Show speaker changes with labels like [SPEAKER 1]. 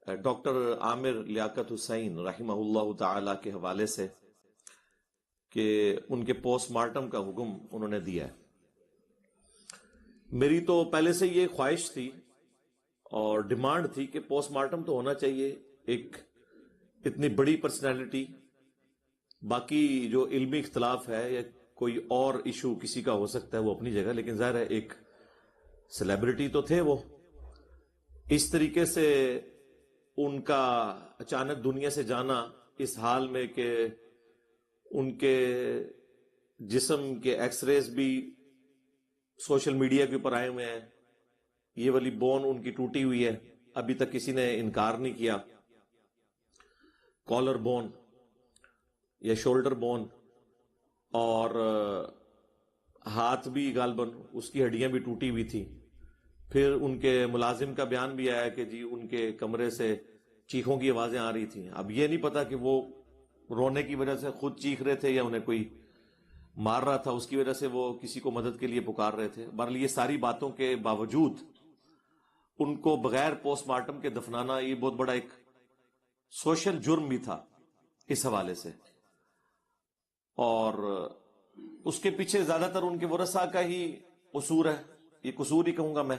[SPEAKER 1] Doctor Aamir Liaquat حسین رحمہ اللہ تعالی کے حوالے سے کہ ان کے پوسٹ مارٹم کا حکم انہوں نے دیا ہے. میری تو پہلے سے یہ خواہش تھی اور ڈیمانڈ تھی کہ پوسٹ مارٹم تو ہونا چاہیے. ایک اتنی بڑی پرسنالٹی، باقی جو علمی اختلاف ہے یا کوئی اور ایشو کسی کا ہو سکتا ہے وہ اپنی جگہ، لیکن ظاہر ہے ایک سیلیبریٹی تو تھے وہ. اس طریقے سے ان کا اچانک دنیا سے جانا اس حال میں کہ ان کے جسم کے ایکس ریز بھی سوشل میڈیا کے اوپر آئے ہوئے ہیں. یہ والی بون ان کی ٹوٹی ہوئی ہے، ابھی تک کسی نے انکار نہیں کیا. کالر بون یا شولڈر بون، اور ہاتھ بھی غالباً اس کی ہڈیاں بھی ٹوٹی ہوئی تھی. پھر ان کے ملازم کا بیان بھی آیا کہ جی ان کے کمرے سے چیخوں کی آوازیں آ رہی تھیں. اب یہ نہیں پتا کہ وہ رونے کی وجہ سے خود چیخ رہے تھے یا انہیں کوئی مار رہا تھا اس کی وجہ سے وہ کسی کو مدد کے لیے پکار رہے تھے. بہرحال یہ ساری باتوں کے باوجود ان کو بغیر پوسٹ مارٹم کے دفنانا یہ بہت بڑا ایک سوشل جرم بھی تھا اس حوالے سے. اور اس کے پیچھے زیادہ تر ان کے ورثاء کا ہی قصور ہے، یہ قصور ہی کہوں گا میں.